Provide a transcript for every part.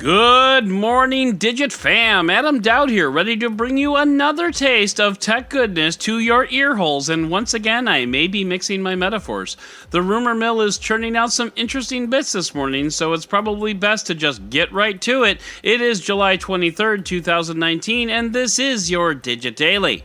Good morning, Digit fam. Adam Dowd here, ready to bring you another taste of tech goodness to your ear holes. And once again, I may be mixing my metaphors. The rumor mill is churning out some interesting bits this morning, so it's probably best to just get right to it. It is July 23rd, 2019, and this is your Digit Daily.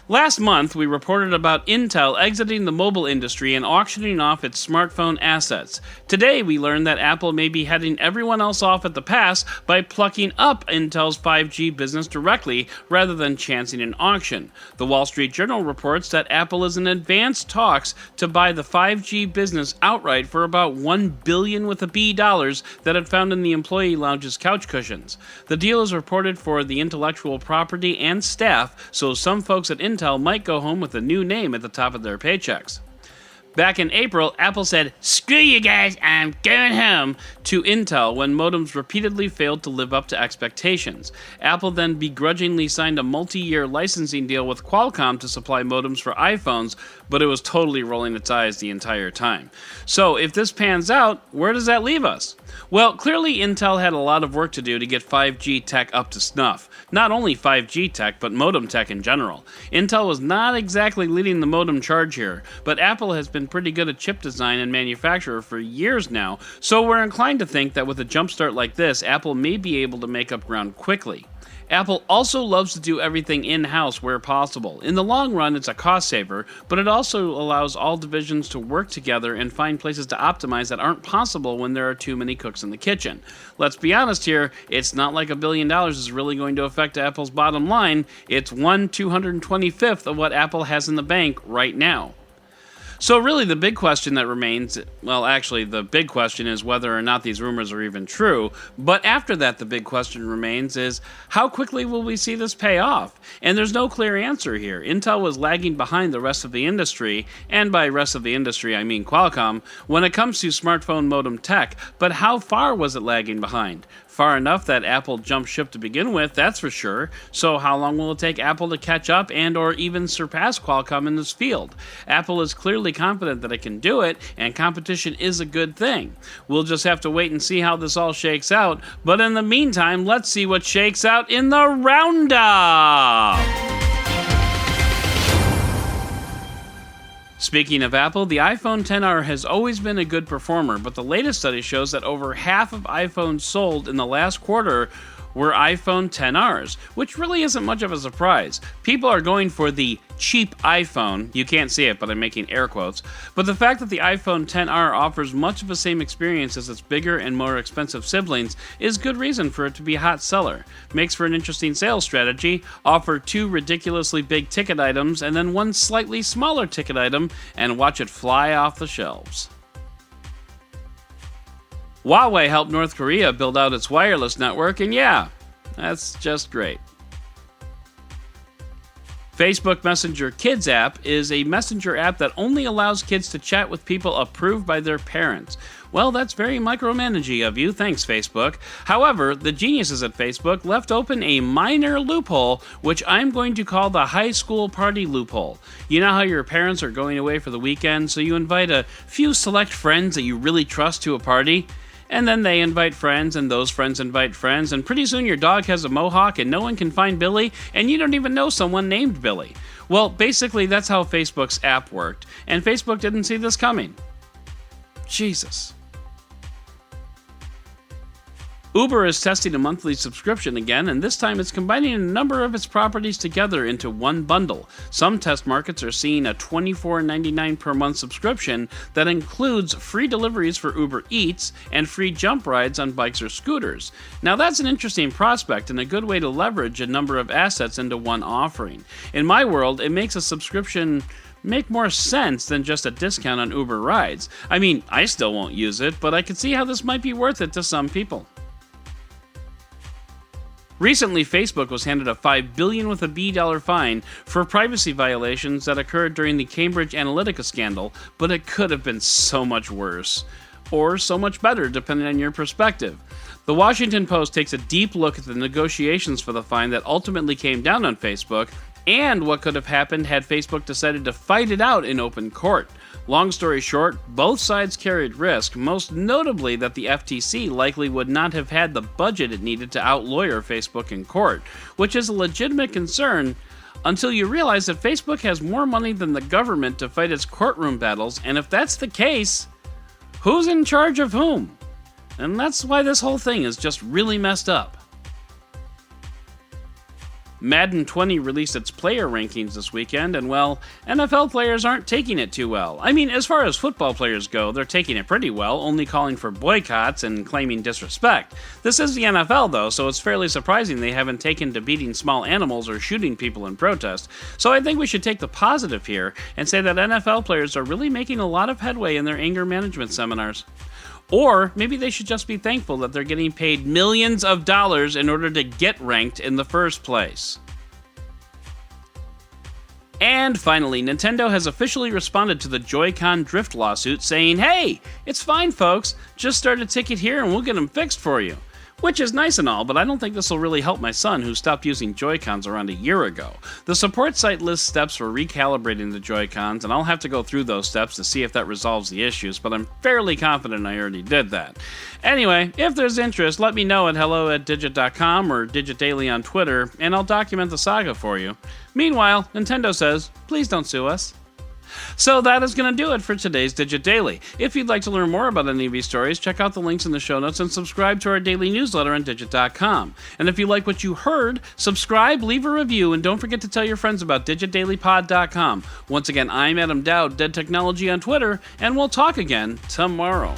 Last month, we reported about Intel exiting the mobile industry and auctioning off its smartphone assets. Today, we learned that Apple may be heading everyone else off at the pass by plucking up Intel's 5G business directly rather than chancing an auction. The Wall Street Journal reports that Apple is in advanced talks to buy the 5G business outright for about $1 billion with a B dollars that it found in the employee lounge's couch cushions. The deal is reported for the intellectual property and staff, so some folks at Intel might go home with a new name at the top of their paychecks. Back in April, Apple said, "Screw you guys, I'm going home," to Intel when modems repeatedly failed to live up to expectations. Apple then begrudgingly signed a multi-year licensing deal with Qualcomm to supply modems for iPhones, but it was totally rolling its eyes the entire time. So if this pans out, where does that leave us? Well, clearly Intel had a lot of work to do to get 5G tech up to snuff. Not only 5G tech, but modem tech in general. Intel was not exactly leading the modem charge here, but Apple has been pretty good at chip design and manufacture for years now, so we're inclined to think that with a jumpstart like this, Apple may be able to make up ground quickly. Apple also loves to do everything in-house where possible. In the long run, it's a cost saver, but it also allows all divisions to work together and find places to optimize that aren't possible when there are too many cooks in the kitchen. Let's be honest here, it's not like $1 billion is really going to affect Apple's bottom line. It's 1/225th of what Apple has in the bank right now. So really the big question that remains, well actually the big question is whether or not these rumors are even true, but after that the big question remains is how quickly will we see this pay off? And there's no clear answer here. Intel was lagging behind the rest of the industry, and by rest of the industry I mean Qualcomm, when it comes to smartphone modem tech, but how far was it lagging behind? Far enough that Apple jumped ship to begin with, that's for sure. So how long will it take Apple to catch up and or even surpass Qualcomm in this field? Apple is clearly confident that it can do it, and competition is a good thing. We'll just have to wait and see how this all shakes out, but in the meantime, let's see what shakes out in the roundup! Speaking of Apple, the iPhone XR has always been a good performer, but the latest study shows that over half of iPhones sold in the last quarter were iPhone XRs, which really isn't much of a surprise. People are going for the cheap iPhone. You can't see it, but I'm making air quotes. But the fact that the iPhone XR offers much of the same experience as its bigger and more expensive siblings is good reason for it to be a hot seller. Makes for an interesting sales strategy. Offer 2 ridiculously big ticket items and then 1 slightly smaller ticket item and watch it fly off the shelves. Huawei helped North Korea build out its wireless network, and yeah, that's just great. Facebook Messenger Kids app is a messenger app that only allows kids to chat with people approved by their parents. Well, that's very micromanagey of you, thanks Facebook. However, the geniuses at Facebook left open a minor loophole, which I'm going to call the high school party loophole. You know how your parents are going away for the weekend, so you invite a few select friends that you really trust to a party? And then they invite friends, and those friends invite friends, and pretty soon your dog has a mohawk and no one can find Billy, and you don't even know someone named Billy. Well, basically that's how Facebook's app worked, and Facebook didn't see this coming. Jesus. Uber is testing a monthly subscription again, and this time it's combining a number of its properties together into one bundle. Some test markets are seeing a $24.99 per month subscription that includes free deliveries for Uber Eats and free jump rides on bikes or scooters. Now that's an interesting prospect and a good way to leverage a number of assets into one offering. In my world, it makes a subscription make more sense than just a discount on Uber rides. I mean, I still won't use it, but I can see how this might be worth it to some people. Recently, Facebook was handed a $5 billion with a B dollar fine for privacy violations that occurred during the Cambridge Analytica scandal, but it could have been so much worse. Or so much better, depending on your perspective. The Washington Post takes a deep look at the negotiations for the fine that ultimately came down on Facebook, and what could have happened had Facebook decided to fight it out in open court. Long story short, both sides carried risk, most notably that the FTC likely would not have had the budget it needed to outlawyer Facebook in court, which is a legitimate concern until you realize that Facebook has more money than the government to fight its courtroom battles, and if that's the case, who's in charge of whom? And that's why this whole thing is just really messed up. Madden 20 released its player rankings this weekend, and well, NFL players aren't taking it too well. I mean, as far as football players go, they're taking it pretty well, only calling for boycotts and claiming disrespect. This is the NFL, though, so it's fairly surprising they haven't taken to beating small animals or shooting people in protest. So I think we should take the positive here and say that NFL players are really making a lot of headway in their anger management seminars. Or maybe they should just be thankful that they're getting paid millions of dollars in order to get ranked in the first place. And finally, Nintendo has officially responded to the Joy-Con drift lawsuit saying, "Hey, it's fine folks, just start a ticket here and we'll get them fixed for you." Which is nice and all, but I don't think this will really help my son who stopped using Joy-Cons around a year ago. The support site lists steps for recalibrating the Joy-Cons, and I'll have to go through those steps to see if that resolves the issues, but I'm fairly confident I already did that. Anyway, if there's interest, let me know at hello@digit.com or Digit Daily on Twitter, and I'll document the saga for you. Meanwhile, Nintendo says, please don't sue us. So that is going to do it for today's Digit Daily. If you'd like to learn more about any of these stories, check out the links in the show notes and subscribe to our daily newsletter on Digit.com. And if you like what you heard, subscribe, leave a review, and don't forget to tell your friends about DigitDailyPod.com. Once again, I'm Adam Dowd, Dead Technology on Twitter, and we'll talk again tomorrow.